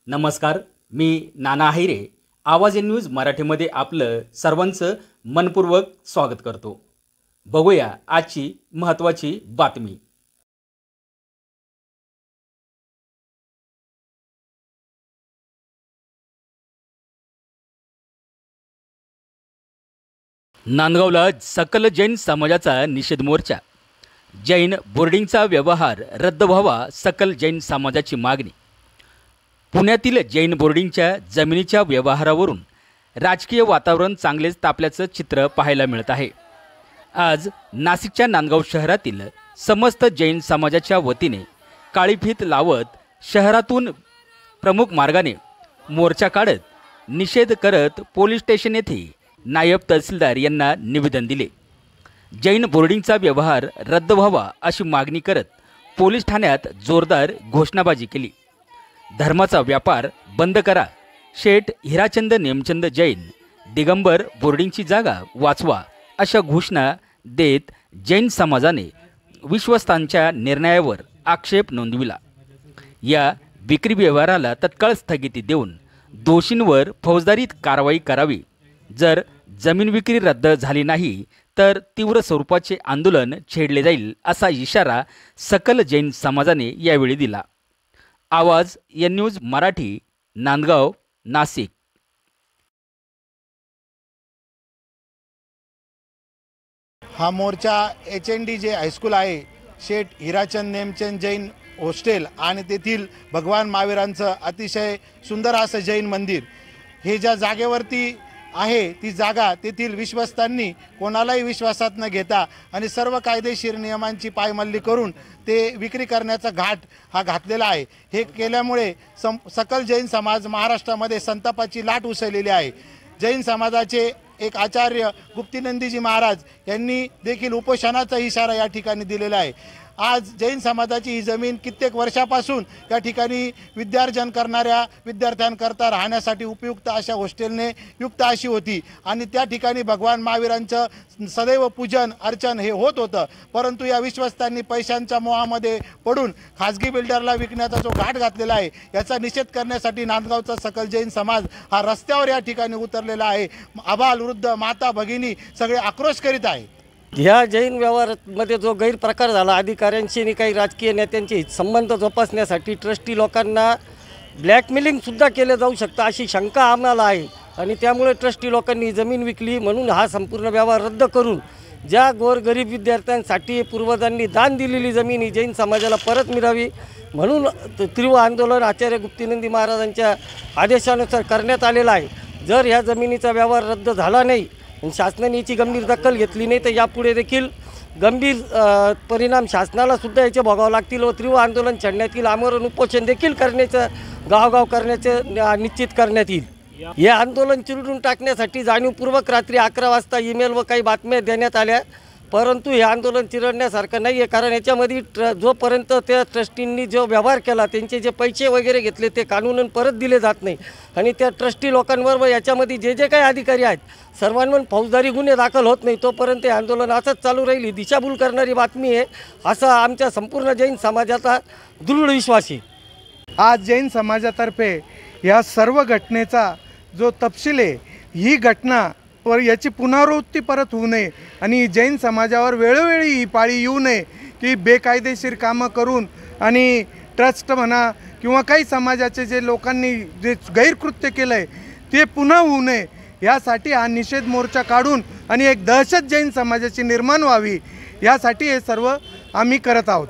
नमस्कार, मी नाना आहिरे. आवाज न्यूज मराठीमध्ये आपलं सर्वांचं मनपूर्वक स्वागत करतो. बघूया आजची महत्त्वाची बातमी. नांदगावला सकल जैन समाजाचा निषेध मोर्चा. जैन बोर्डिंगचा व्यवहार रद्द व्हावा, सकल जैन समाजाची मागणी. पुण्यातील जैन बोर्डिंगच्या जमिनीच्या व्यवहारावरून राजकीय वातावरण चांगलेच तापल्याचं चित्र पाहायला मिळत आहे. आज नाशिकच्या नांदगाव शहरातील समस्त जैन समाजाच्या वतीने काळी फीत लावत शहरातून प्रमुख मार्गाने मोर्चा काढत निषेध करत पोलीस स्टेशन येथे नायब तहसीलदार यांना निवेदन दिले. जैन बोर्डिंगचा व्यवहार रद्द व्हावा अशी मागणी करत पोलीस ठाण्यात जोरदार घोषणाबाजी केली. धर्माचा व्यापार बंद करा, शेठ हिराचंद नेमचंद जैन दिगंबर बोर्डिंगची जागा वाचवा अशा घोषणा देत जैन समाजाने विश्वस्तांच्या निर्णयावर आक्षेप नोंदविला. या विक्री व्यवहाराला तत्काळ स्थगिती देऊन दोषींवर फौजदारी कारवाई करावी. जर जमीन विक्री रद्द झाली नाही तर तीव्र स्वरूपाचे आंदोलन छेडले जाईल असा इशारा सकल जैन समाजाने यावेळी दिला. आवाज न्यूज मराठी, नांदगाव, नाशिक. हा मोर्चा HND हायस्कूल आहे, शेठ हिराचंद नेमचंद जैन हॉस्टेल आणि तेथील भगवान महावीरांचं अतिशय सुंदर असं जैन मंदिर, हे ज्या जागेवरती आहे ती जागा तेथील विश्वस्तांनी कोणालाही विश्वासात न घेता आणि सर्व कायदेशीर नियमांची पायमल्ली करून ते विक्री करण्याचा घाट हा घातलेला आहे. हे केल्यामुळे सकल जैन समाज महाराष्ट्रामध्ये संतापाची लाट उसळलेली आहे. जैन समाजाचे एक आचार्य गुप्तिनंदीजी महाराज यांनी देखील उपोषणाचा इशारा या ठिकाणी दिलेला आहे. आज जैन समाजाची ही जमीन कित्येक वर्षापासून या ठिकाणी विद्यार्जन करणाऱ्या विद्यार्थ्यांकरता राहण्यासाठी उपयुक्त अशा हॉस्टेलने युक्त अशी होती आणि त्या ठिकाणी भगवान महावीरांचं सदैव पूजन अर्चन हे होत होतं. परंतु या विश्वस्तांनी पैशांच्या मोहामध्ये पडून खाजगी बिल्डरला विकण्याचा जो घाट घातलेला आहे याचा निषेध करण्यासाठी नांदगावचा सकल जैन समाज हा रस्त्यावर या ठिकाणी उतरलेला आहे. आबाल, वृद्ध, माता, भगिनी सगळे आक्रोश करीत आहेत. ह्या जैन व्यवहारामध्ये जो गैरप्रकार झाला, अधिकाऱ्यांशी आणि काही राजकीय नेत्यांचे संबंध जोपासण्यासाठी ट्रस्टी लोकांना ब्लॅकमेलिंगसुद्धा केलं जाऊ शकतं अशी शंका आम्हाला आहे आणि त्यामुळे ट्रस्टी लोकांनी जमीन विकली. म्हणून हा संपूर्ण व्यवहार रद्द करून ज्या गोरगरीब विद्यार्थ्यांसाठी पूर्वजांनी दान दिलेली जमीन ही जैन समाजाला परत मिळावी म्हणून तीव्र आंदोलन आचार्य गुप्तिनंदी महाराजांच्या आदेशानुसार करण्यात आलेलं आहे. जर ह्या जमिनीचा व्यवहार रद्द झाला नाही, शासनाने याची गंभीर दखल घेतली नाही तर यापुढे देखील गंभीर परिणाम शासनाला सुद्धा याचे भोगावे लागतील व तीव्र आंदोलन छेडण्यात येईल. आमरण उपोषण देखील करण्याचं गावगाव करण्याचे निश्चित करण्यात येईल. हे आंदोलन चिरडून टाकण्यासाठी जाणीवपूर्वक रात्री 11 वाजता ईमेल व काही बातम्या देण्यात आल्या, परंतु हे आंदोलन चिरडण्यासारखं नाही आहे. कारण याच्यामध्ये जोपर्यंत त्या ट्रस्टींनी जो व्यवहार केला त्यांचे जे पैसे वगैरे घेतले ते कानूनन परत दिले जात नाही आणि त्या ट्रस्टी लोकांवर व याच्यामध्ये जे काही अधिकारी आहेत सर्वांवर फौजदारी गुन्हे दाखल होत नाही तोपर्यंत हे आंदोलन असंच चालू राहील. दिशाभूल करणारी बातमी आहे असा आमच्या संपूर्ण जैन समाजाचा दृढ विश्वास आहे. आज जैन समाजातर्फे या सर्व घटनेचा जो तपशील आहे, ही घटना वर याची पुनरावृत्ती परत होऊ नये आणि जैन समाजावर वेळोवेळी ही पाळी येऊ नये की बेकायदेशीर कामं करून आणि ट्रस्ट म्हणा किंवा काही समाजाचे जे लोकांनी जे गैरकृत्य केलं आहे ते पुन्हा होऊ नये यासाठी हा निषेध मोर्चा काढून आणि एक दहशत जैन समाजाची निर्माण व्हावी यासाठी हे सर्व आम्ही करत आहोत.